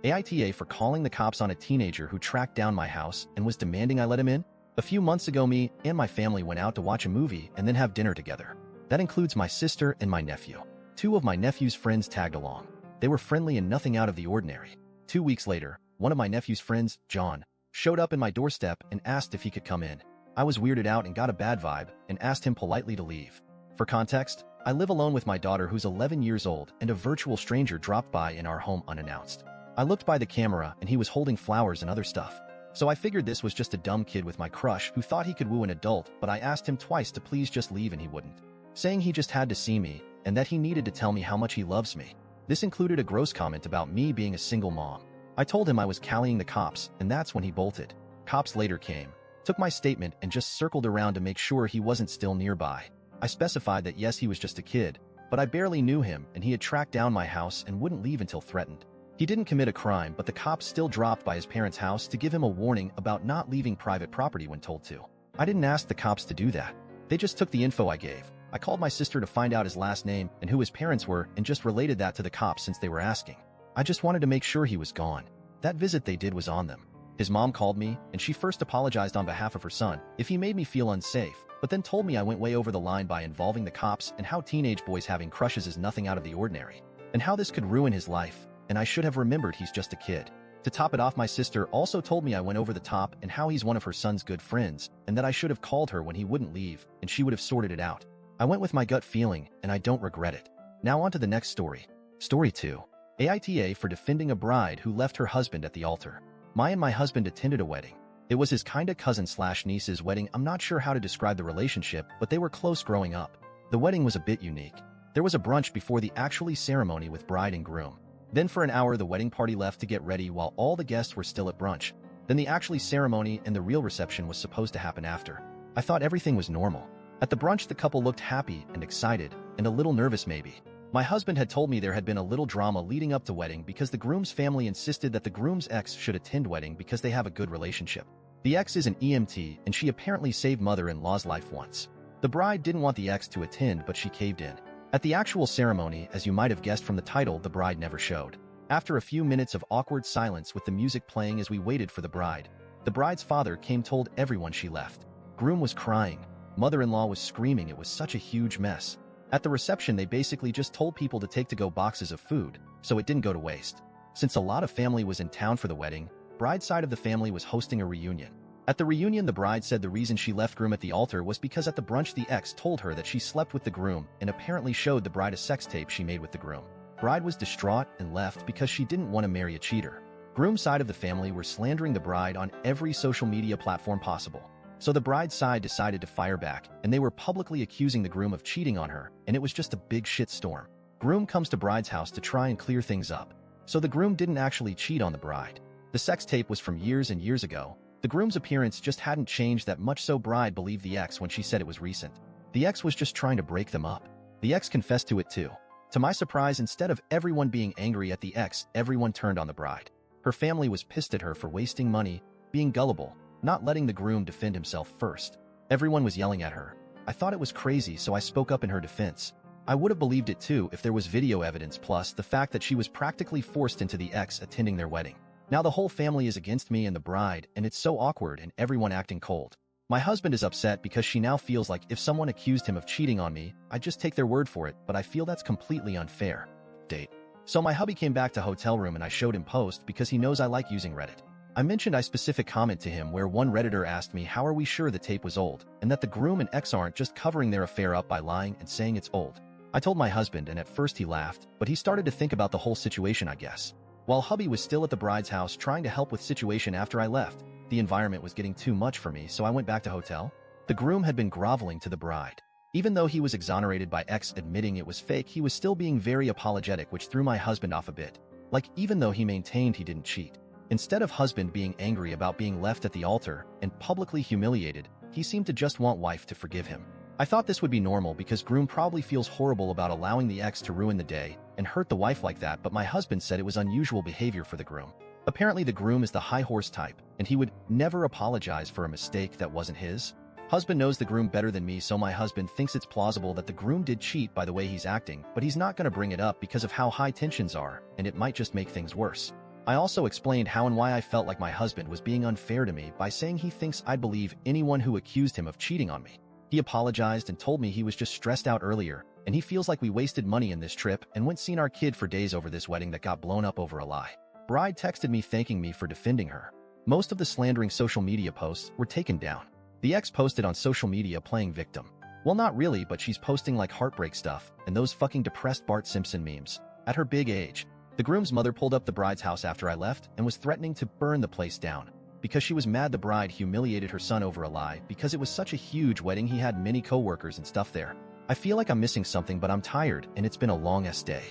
AITA for calling the cops on a teenager who tracked down my house and was demanding I let him in? A few months ago, me and my family went out to watch a movie and then have dinner together. That includes my sister and my nephew. Two of my nephew's friends tagged along. They were friendly and nothing out of the ordinary. 2 weeks later, one of my nephew's friends, John, showed up in my doorstep and asked if he could come in. I was weirded out and got a bad vibe and asked him politely to leave. For context, I live alone with my daughter who's 11 years old, and a virtual stranger dropped by in our home unannounced. I looked by the camera and he was holding flowers and other stuff. So I figured this was just a dumb kid with my crush who thought he could woo an adult, but I asked him twice to please just leave and he wouldn't, saying he just had to see me and that he needed to tell me how much he loves me. This included a gross comment about me being a single mom. I told him I was calling the cops, and that's when he bolted. Cops later came, took my statement and just circled around to make sure he wasn't still nearby. I specified that yes, he was just a kid, but I barely knew him and he had tracked down my house and wouldn't leave until threatened. He didn't commit a crime, but the cops still dropped by his parents' house to give him a warning about not leaving private property when told to. I didn't ask the cops to do that. They just took the info I gave. I called my sister to find out his last name and who his parents were and just related that to the cops since they were asking. I just wanted to make sure he was gone. That visit they did was on them. His mom called me, and she first apologized on behalf of her son if he made me feel unsafe, but then told me I went way over the line by involving the cops and how teenage boys having crushes is nothing out of the ordinary, and how this could ruin his life, and I should have remembered he's just a kid. To top it off, my sister also told me I went over the top and how he's one of her son's good friends, and that I should have called her when he wouldn't leave, and she would have sorted it out. I went with my gut feeling, and I don't regret it. Now on to the next story. Story 2. AITA for defending a bride who left her husband at the altar. My husband attended a wedding. It was his kinda cousin/niece's wedding. I'm not sure how to describe the relationship, but they were close growing up. The wedding was a bit unique. There was a brunch before the actual ceremony with bride and groom. Then for an hour the wedding party left to get ready while all the guests were still at brunch. Then the actual ceremony and the real reception was supposed to happen after. I thought everything was normal. At the brunch the couple looked happy and excited, and a little nervous maybe. My husband had told me there had been a little drama leading up to wedding because the groom's family insisted that the groom's ex should attend wedding because they have a good relationship. The ex is an EMT and she apparently saved mother-in-law's life once. The bride didn't want the ex to attend, but she caved in. At the actual ceremony, as you might have guessed from the title, the bride never showed. After a few minutes of awkward silence with the music playing as we waited for the bride's father came, told everyone she left. Groom was crying. Mother-in-law was screaming. It was such a huge mess. At the reception, they basically just told people to take to-go boxes of food, so it didn't go to waste. Since a lot of family was in town for the wedding, bride's side of the family was hosting a reunion. At the reunion, the bride said the reason she left groom at the altar was because at the brunch the ex told her that she slept with the groom and apparently showed the bride a sex tape she made with the groom. Bride was distraught and left because she didn't want to marry a cheater. Groom's side of the family were slandering the bride on every social media platform possible. So the bride's side decided to fire back, and they were publicly accusing the groom of cheating on her, and it was just a big shitstorm. Groom comes to bride's house to try and clear things up. So the groom didn't actually cheat on the bride. The sex tape was from years and years ago. The groom's appearance just hadn't changed that much, so bride believed the ex when she said it was recent. The ex was just trying to break them up. The ex confessed to it too. To my surprise, instead of everyone being angry at the ex, everyone turned on the bride. Her family was pissed at her for wasting money, being gullible, not letting the groom defend himself first. Everyone was yelling at her. I thought it was crazy, so I spoke up in her defense. I would have believed it too if there was video evidence, plus the fact that she was practically forced into the ex attending their wedding. Now the whole family is against me and the bride, and it's so awkward and everyone acting cold. My husband is upset because she now feels like if someone accused him of cheating on me, I'd just take their word for it, but I feel that's completely unfair. Date. So my hubby came back to hotel room and I showed him post because he knows I like using Reddit. I mentioned a specific comment to him where one Redditor asked me how are we sure the tape was old, and that the groom and ex aren't just covering their affair up by lying and saying it's old. I told my husband, and at first he laughed, but he started to think about the whole situation, I guess. While hubby was still at the bride's house trying to help with situation after I left, the environment was getting too much for me, so I went back to hotel. The groom had been groveling to the bride. Even though he was exonerated by ex admitting it was fake, he was still being very apologetic, which threw my husband off a bit. Like, even though he maintained he didn't cheat. Instead of husband being angry about being left at the altar and publicly humiliated, he seemed to just want wife to forgive him. I thought this would be normal because groom probably feels horrible about allowing the ex to ruin the day and hurt the wife like that, but my husband said it was unusual behavior for the groom. Apparently the groom is the high horse type, and he would never apologize for a mistake that wasn't his. Husband knows the groom better than me, so my husband thinks it's plausible that the groom did cheat by the way he's acting, but he's not going to bring it up because of how high tensions are, and it might just make things worse. I also explained how and why I felt like my husband was being unfair to me by saying he thinks I'd believe anyone who accused him of cheating on me. He apologized and told me he was just stressed out earlier, and he feels like we wasted money in this trip and went seeing our kid for days over this wedding that got blown up over a lie. Bride texted me thanking me for defending her. Most of the slandering social media posts were taken down. The ex posted on social media playing victim. Well, not really, but she's posting like heartbreak stuff and those fucking depressed Bart Simpson memes. At her big age, the groom's mother pulled up the bride's house after I left and was threatening to burn the place down because she was mad the bride humiliated her son over a lie because it was such a huge wedding he had many co-workers and stuff there. I feel like I'm missing something, but I'm tired and it's been a long-ass day.